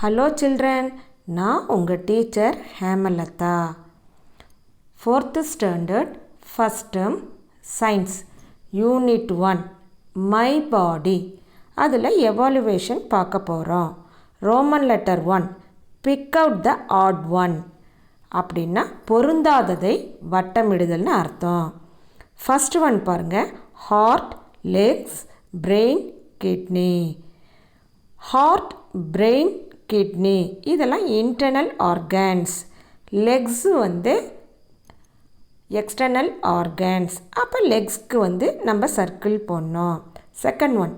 Hello children, நான் உங்கள் teacher Hemalatha. 4th standard, first term, science, unit 1, my body. அதில் evaluation பார்க்க போகிறோம். Roman letter 1, pick out the odd one. அப்படின்னா பொருந்தாததை வட்டமிடுதல்னு அர்த்தம். First one பாருங்க, heart, legs, brain, kidney. Heart, brain, kidney இதெல்லாம் internal organs. Legs வந்து எக்ஸ்டர்னல் ஆர்கன்ஸ். அப்போ லெக்ஸ்க்கு நம்ம சர்க்கிள் போடணும். Second one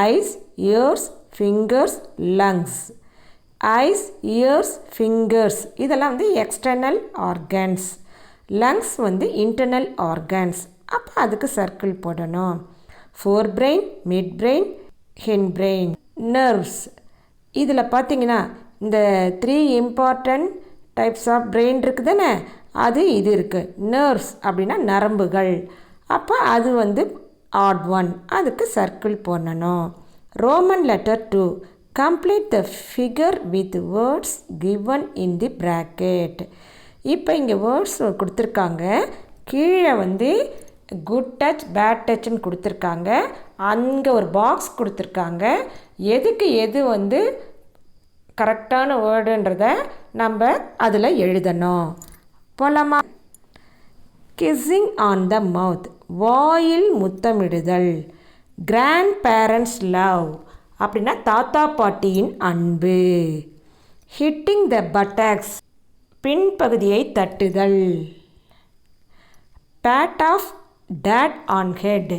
eyes, ears, fingers, lungs. Eyes, ears, fingers இதெல்லாம் external organs. Lungs internal organs. அப்போ அதுக்கு சர்க்கிள் போடணும். Forebrain, midbrain, hindbrain. Nerves இதில் பார்த்தீங்கன்னா இந்த 3 இம்பார்ட்டண்ட் டைப்ஸ் ஆஃப் பிரெயின் இருக்குது தானே, அது இது இருக்குது. நர்வ்ஸ் அப்படின்னா நரம்புகள். அப்போ அது ஆட் ஒன், அதுக்கு சர்க்கிள் போடணும். Roman letter 2, complete the figure with words given in the bracket. இப்போ இங்கே வேர்ட்ஸ் கொடுத்துருக்காங்க. கீழே குட் டச், பேட் டச்னு கொடுத்துருக்காங்க. அங்கே ஒரு பாக்ஸ் கொடுத்துருக்காங்க. எதுக்கு எது கரெக்டான வேர்டுன்றதை நம்ம அதில் எழுதணும். போலாமா? கிஸ்ஸிங் ஆன் த மவுத், வாயில் முத்தமிடுதல். கிராண்ட் பேரண்ட்ஸ் லவ் அப்படின்னா தாத்தா பாட்டியின் அன்பு. ஹிட்டிங் த பட்டாக்ஸ், பின்பகுதியை தட்டுதல். Pat of dad on head,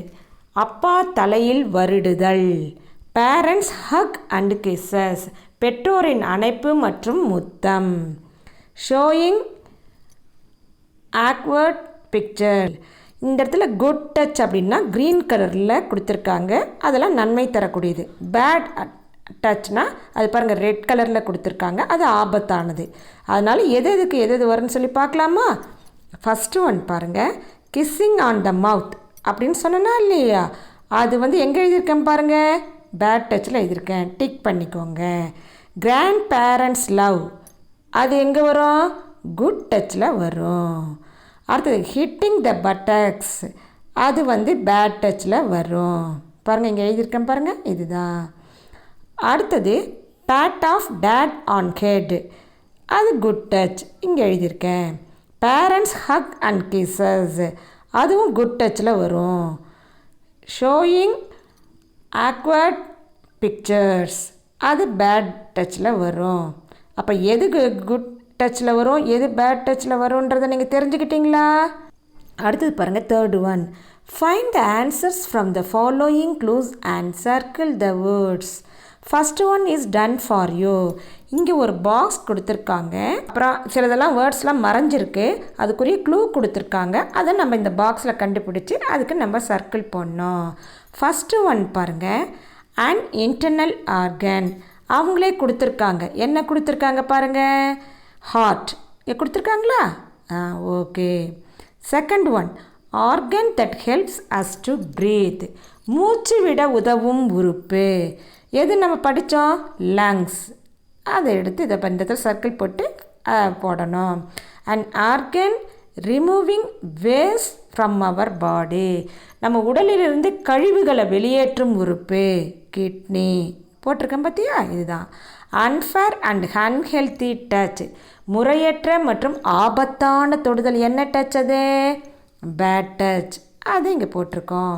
அப்பா தலையில் வருடுதல். பேரண்ட்ஸ் ஹக் அண்ட் கிஸ்ஸஸ், பெற்றோரின் அணைப்பு மற்றும் முத்தம். ஷோயிங் ஆக்வர்ட் பிக்சர், இந்த இடத்துல குட் டச் அப்படின்னா க்ரீன் கலரில் கொடுத்துருக்காங்க. அதெல்லாம் நன்மை தரக்கூடியது. பேட் டச்னா அது பாருங்கள் ரெட் கலரில் கொடுத்துருக்காங்க, அது ஆபத்தானது. அதனால் எதுக்கு எது வரும்னு சொல்லி பார்க்கலாமா? ஃபஸ்ட்டு ஒன் பாருங்கள், கிஸ்ஸிங் ஆன் த மவுத் அப்படின்னு சொன்னா இல்லையா, அது எங்கே எழுதியிருக்கேன் பாருங்கள், பேட் டச்சில் எழுதியிருக்கேன், டிக் பண்ணிக்கோங்க. கிராண்ட் பேரண்ட்ஸ் லவ் அது எங்கே வரும்? குட் டச்சில் வரும். அடுத்தது ஹிட்டிங் த பட்டாக்ஸ், அது பேட் டச்சில் வரும். பாருங்கள் இங்கே எழுதியிருக்கேன் பாருங்கள், இதுதான். அடுத்தது pat of dad on head, அது குட் டச், இங்கே எழுதியிருக்கேன். பேரண்ட்ஸ் ஹக் அண்ட் கிஸ்ஸஸ், அதுவும் குட் டச்சில் வரும். ஷோயிங் ஆக்வர்ட் பிக்சர்ஸ், அது பேட் டச்சில் வரும். அப்போ எது குட் டச்சில் வரும், எது பேட் டச்சில் வரும்ன்றதை நீங்கள் தெரிஞ்சுக்கிட்டீங்களா? அடுத்தது பாருங்கள், third one, find the answers from the following clues and circle the words. First one is done for you. இங்கே ஒரு பாக்ஸ் கொடுத்துருக்காங்க. அப்புறம் சிலதெல்லாம் வேர்ட்ஸ்லாம் மறைஞ்சிருக்கு, அதுக்குரிய க்ளூ கொடுத்துருக்காங்க. அதை நம்ம இந்த பாக்ஸில் கண்டுபிடிச்சி அதுக்கு நம்ம சர்க்கிள் போடணும். ஃபஸ்ட்டு ஒன் பாருங்கள், அண்ட் இன்டர்னல் ஆர்கன். அவங்களே கொடுத்துருக்காங்க. என்ன கொடுத்துருக்காங்க பாருங்கள், ஹார்ட் கொடுத்துருக்காங்களா? Okay. Second one, organ that helps us to breath. மூச்சு விட உதவும் உறுப்பு. எது நம்ம படித்தோம்? லங்ஸ். அதை எடுத்து இதை பந்தத்தில் சர்க்கிள் போட்டு போடணும். And organ removing waste from our body. நம்ம உடலிலிருந்து கழிவுகளை வெளியேற்றும் உறுப்பு கிட்னி. போட்டிருக்கேன் பார்த்தியா, இதுதான். அன்ஃபேர் அண்ட் அன்ஹெல்தி டச், முறையற்ற மற்றும் ஆபத்தான தொடுதல். என்ன டச் அது? Bad touch. அது இங்கே போட்டிருக்கோம்.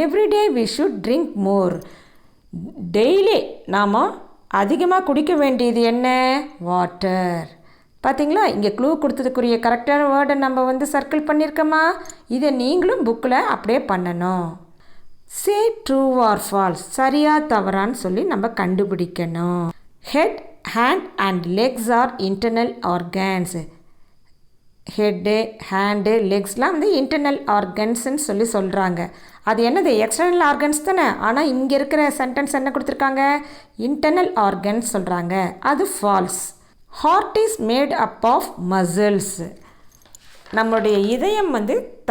Everyday we should drink more. Daily நாம் அதிகமாக குடிக்க வேண்டியது என்ன? வாட்டர். பார்த்தீங்களா, இங்கே க்ளூ கொடுத்ததுக்குரிய கரெக்டான வேர்டை நம்ம சர்க்கிள் பண்ணியிருக்கோமா? இதை நீங்களும் புக்கில் அப்படியே பண்ணணும். சே ட்ரூ ஆர் ஃபால்ஸ், சரியா தவறான்னு சொல்லி நம்ம கண்டுபிடிக்கணும். Head, hand and legs are internal organs. Head, hand, லெக்ஸ்லாம் இன்டர்னல் ஆர்கன்ஸ்ன்னு சொல்லி சொல்கிறாங்க. அது என்னது? எக்ஸ்டர்னல் ஆர்கன்ஸ் தானே. ஆனால் இங்கே இருக்கிற சென்டென்ஸ் என்ன கொடுத்துருக்காங்க? இன்டர்னல் ஆர்கன்ஸ் சொல்கிறாங்க. அது false. Heart is made up of muscles. நம்முடைய இதயம்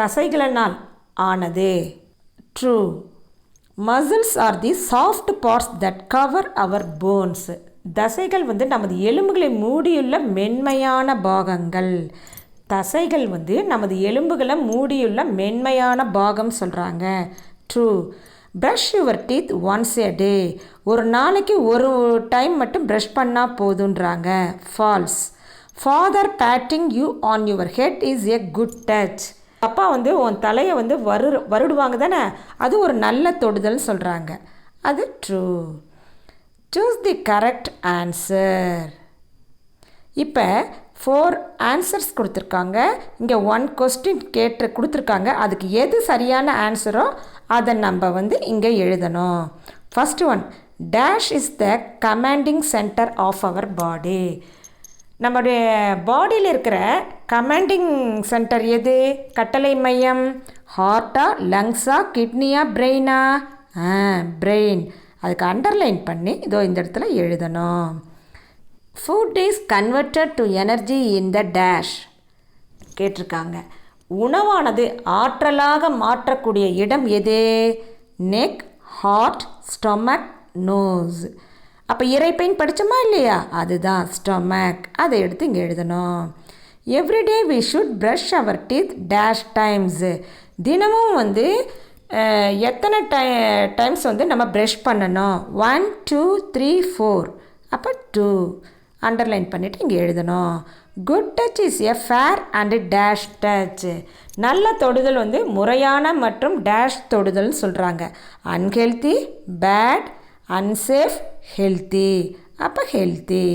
தசைகளினால் ஆனது. True. Muscles are the soft parts that cover our bones. தசைகள் வந்து நமது எலும்புகளை மூடியுள்ள மென்மையான பாகங்கள். தசைகள் வந்து நமது எலும்புகளை மூடியுள்ள மென்மையான பாகம் சொல்கிறாங்க. True. Brush your teeth once a day. ஒரு நாளைக்கு ஒரு டைம் மட்டும் ப்ரஷ் பண்ணால் போதுன்றாங்க. False. Father patting you on your head is a good touch. அப்பா வந்து உன் தலையை வந்து வருடுவாங்க தானே, அது ஒரு நல்ல தொடுதல்னு சொல்கிறாங்க. அது true. Choose the correct answer. இப்போ 4 ஆன்சர்ஸ் கொடுத்துருக்காங்க. இங்கே 1 கொஸ்டின் கொடுத்துருக்காங்க. அதுக்கு எது சரியான ஆன்சரோ அதை நம்ம வந்து இங்கே எழுதணும். First one, dash is the commanding centre of our body. நம்முடைய பாடியில் இருக்கிற கமாண்டிங் சென்டர் எது? கட்டளை மையம். ஹார்ட்டா, லங்ஸா, கிட்னியா, பிரெயினா? பிரெயின். அதுக்கு அண்டர்லைன் பண்ணி இதோ இந்த இடத்துல எழுதணும். Food is converted to energy in the dash கேட்டிருக்காங்க. உணவானது ஆற்றலாக மாற்றக்கூடிய இடம் எது? Neck, heart, stomach, nose. அப்போ இறைப்பைன்னு படித்தோமா இல்லையா? அதுதான் ஸ்டொமக். அதை எடுத்து இங்கே எழுதணும். Everyday we should brush our teeth dash times. தினமும் வந்து எத்தனை டைம்ஸ் வந்து நம்ம ப்ரஷ் பண்ணணும்? 1, 2, 3, 4. அப்போ 2 அண்டர்லைன் பண்ணிவிட்டு இங்கே எழுதணும். Good touch is a fair and dash touch. நல்ல தொடுதல் வந்து முறையான மற்றும் டேஷ் தொடுதல்னு சொல்கிறாங்க. Unhealthy, bad, unsafe, healthy. அப்போ healthy.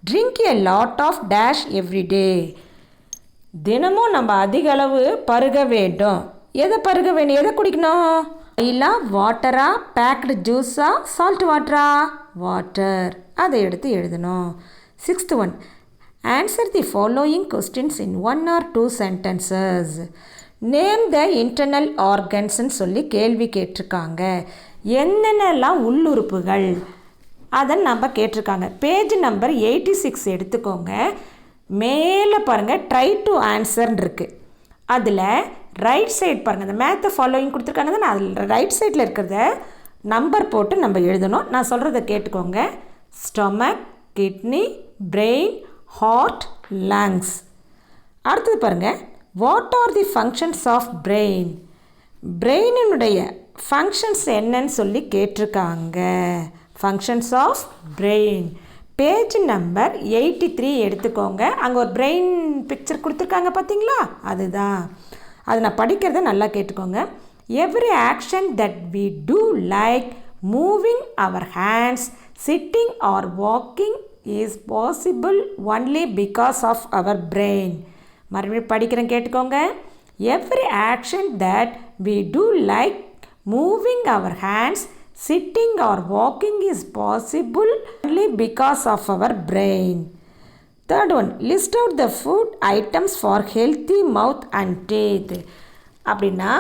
Drink a lot of dash every day. தினமும் நம்ம அதிக அளவு பருக வேண்டும். எதை பருக வேண்டும்? எதை குடிக்கணும்? ஆயிலா, வாட்டரா, பேக்டு ஜூஸா, சால்ட் வாட்டரா? வாட்டர். அதை எடுத்து எழுதணும். 6th one, answer the following questions in 1 or 2 sentences. Name the internal ஆர்கன்ஸ்ன்னு சொல்லி கேள்வி கேட்டிருக்காங்க. என்னென்னலாம் உள்ளுறுப்புகள் அதை நம்ம கேட்டிருக்காங்க. பேஜ் நம்பர் 86 எடுத்துக்கோங்க. மேலே பாருங்கள், ட்ரை டு ஆன்சர்ன்னு இருக்குது. அதில் ரைட் சைட் பாருங்கள், இந்த மேத்தை ஃபாலோயிங் கொடுத்துருக்காங்க தானே, அதில் ரைட் சைடில் இருக்கிறத நம்பர் போட்டு நம்ம எழுதணும். நான் சொல்கிறத கேட்டுக்கோங்க. Stomach, kidney, brain, heart, lungs. அடுத்தது பாருங்கள், what are the functions of brain. பிரெயினுடைய ஃபங்க்ஷன்ஸ் என்னன்னு சொல்லி கேட்டிருக்காங்க. Functions of brain. Page number 83 எடுத்துக்கோங்க. அங்கே ஒரு பிரெயின் பிக்சர் கொடுத்துருக்காங்க பார்த்தீங்களா? அதுதான். அது நான் படிக்கிறத நல்லா கேட்டுக்கோங்க. Every action that we do like moving our hands, sitting or walking is possible only because of our brain. மறுபடியும் படிக்கிறேன் கேட்டுக்கோங்க. Every action that we do like moving our hands, sitting or walking is possible only because of our brain. Third one, list out the food items for healthy mouth and teeth. அப்படின்னா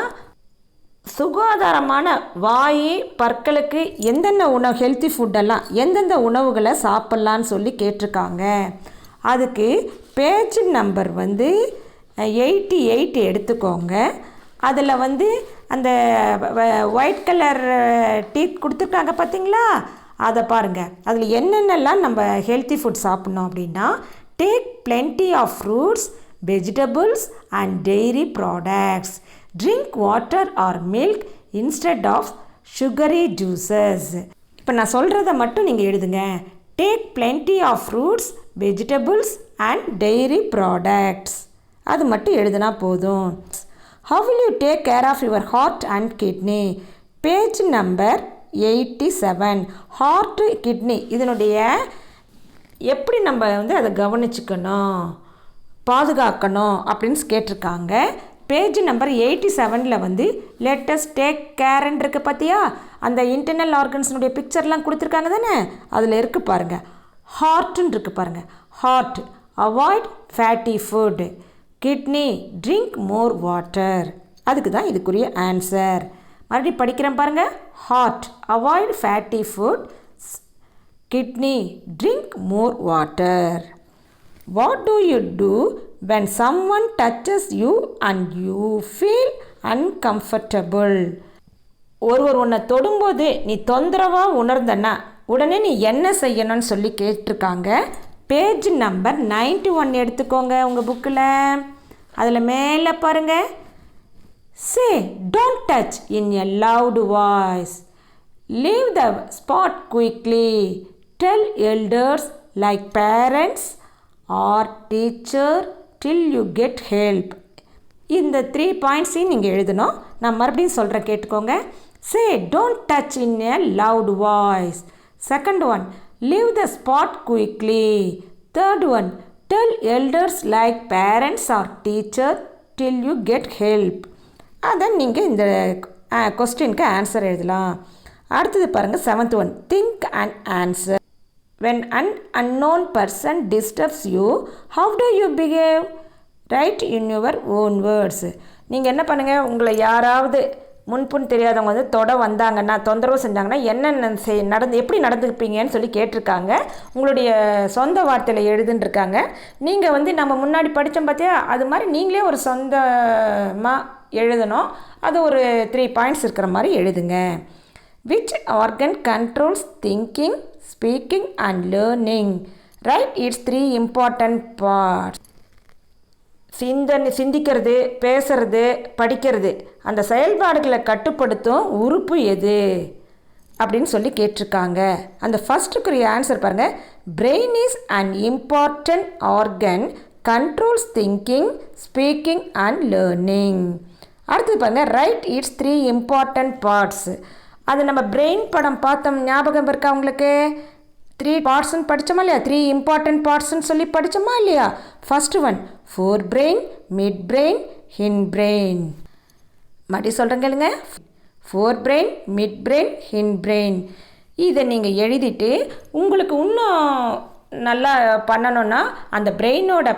சுகாதாரமான வாய், பற்களுக்கு எந்தெந்த உணவு, healthy ஃபுட்டெல்லாம் எந்தெந்த உணவுகளை சாப்பிட்லான்னு சொல்லி கேட்டிருக்காங்க. அதுக்கு பேஜ் நம்பர் வந்து 88 எடுத்துக்கோங்க. அதில் வந்து அந்த ஒயிட் கலர் டீத் கொடுத்துருக்காங்க பார்த்தீங்களா? அதை பாருங்கள். அதில் என்னென்னலாம் நம்ம ஹெல்த்தி ஃபுட் சாப்பிட்ணும் அப்படின்னா, take plenty of fruits, vegetables and dairy products, drink water or milk instead of sugary juices. இப்போ நான் சொல்கிறத மட்டும் நீங்கள் எழுதுங்க. Take plenty of fruits, vegetables and dairy products. அது மட்டும் எழுதுனா போதும். How will you take care of your heart and kidney? Page number 87. Heart, kidney இதனுடைய எப்படி நம்ம வந்து அதை கவனிச்சுக்கணும், பாதுகாக்கணும் அப்படின்னு கேட்டிருக்காங்க. பேஜ் நம்பர் 87 வந்து லெட்டஸ் டேக் கேர்ன்னு இருக்குது பார்த்தியா? அந்த இன்டர்னல் ஆர்கன்ஸினுடைய பிக்சர்லாம் கொடுத்துருக்காங்க தானே, அதில் இருக்குது பாருங்கள். ஹார்ட்டுன்னு இருக்குது பாருங்கள். Heart, avoid fatty food. Kidney, drink more water. அதுக்கு தான் இதுக்குரிய ஆன்சர். மறுபடியும் படிக்கிறேன் பாருங்கள். Heart, avoid fatty food. Kidney, drink more water. What do you do when someone touches you and you feel uncomfortable? ஒருவர் உன்னை தொடும்போது நீ தொந்தரவாக உணர்ந்தன்னா உடனே நீ என்ன செய்யணும்னு சொல்லி கேட்டிருக்காங்க. பேஜ் நம்பர் 91 எடுத்துக்கோங்க உங்கள் புக்கில். அதில் மேலே பாருங்கள், say don't touch in a loud voice, leave the spot quickly, tell elders like parents or teacher till you get help. இந்த 3 பாயிண்ட்ஸையும் நீங்கள் எழுதணும். நான் மறுபடியும் சொல்கிறேன், கேட்டுக்கோங்க. Say don't touch in a loud voice. Second one, leave the spot quickly. Third one, tell elders like parents or teacher till you get help. அதான் நீங்கள் இந்த கொஸ்டினுக்கு ஆன்சர் எழுதலாம். அடுத்தது பாருங்கள், 7th one, think and answer. When an unknown person disturbs you, how do you behave? Write in your own words. நீங்கள் என்ன பண்ணுங்கள், உங்களை யாராவது முன்புன்னு தெரியாதவங்க வந்து வந்தாங்கன்னா, தொந்தரவு செஞ்சாங்கன்னா என்னென்ன எப்படி நடந்துப்பீங்கன்னு சொல்லி கேட்டிருக்காங்க. உங்களுடைய சொந்த வார்த்தையில் எழுதுன்ருக்காங்க. நீங்கள் வந்து நம்ம முன்னாடி படித்தோம் பார்த்தியா, அது மாதிரி நீங்களே ஒரு சொந்தமாக எழுதணும். அது ஒரு 3 பாயிண்ட்ஸ் இருக்கிற மாதிரி எழுதுங்க. Which organ controls thinking, speaking and learning? Right it's 3 important parts. சிந்திக்கிறது, பேசுறது, படிக்கிறது, அந்த செயல்பாடுகளை கட்டுப்படுத்தும் உறுப்பு எது அப்படின்னு சொல்லி கேட்டிருக்காங்க. அந்த ஃபஸ்ட்டுக்குரிய ஆன்சர் பாருங்கள், brain is an important organ, controls thinking, speaking and learning. அடுத்தது பாருங்கள், ரைட் இட்ஸ் 3 இம்பார்ட்டன்ட் பார்ட்ஸ். அது நம்ம பிரெயின் படம் பார்த்தோம், ஞாபகம் இருக்கா உங்களுக்கு? 3 பார்ட்ஸ்ன்னு படித்தோமா இல்லையா? 3 இம்பார்ட்டன்ட் பார்ட்ஸ்ன்னு சொல்லி படித்தோமா இல்லையா? First one four brain, mid brain, hind brain. மறுபடி சொல்கிறேன் கேளுங்க, four brain, mid brain, hind brain. இதை நீங்கள் எழுதிட்டு உங்களுக்கு இன்னும் நல்லா பண்ணணுன்னா அந்த பிரெயினோட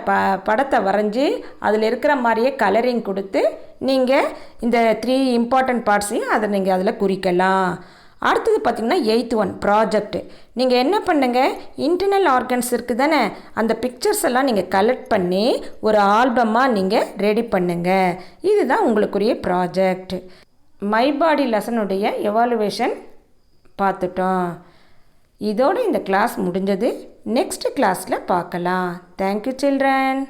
படத்தை வரைஞ்சி அதில் இருக்கிற மாதிரியே கலரிங் கொடுத்து நீங்கள் இந்த 3 இம்பார்ட்டன்ட் பார்ட்ஸையும் அதை நீங்கள் அதில் குறிக்கலாம். அடுத்தது பார்த்திங்கன்னா 8th ஒன் ப்ராஜெக்ட். நீங்கள் என்ன பண்ணுங்க, இன்டர்னல் ஆர்கன்ஸ் இருக்குது தானே, அந்த பிக்சர்ஸ் எல்லாம் நீங்கள் கலெக்ட் பண்ணி ஒரு ஆல்பமாக நீங்கள் ரெடி பண்ணுங்கள். இதுதான் உங்களுக்குரிய ப்ராஜெக்ட். மை பாடி லெசனுடைய எவாலுவேஷன் பார்த்துட்டோம். இதோடு இந்த கிளாஸ் முடிஞ்சது. நெக்ஸ்ட் கிளாஸில் பார்க்கலாம். Thank you children.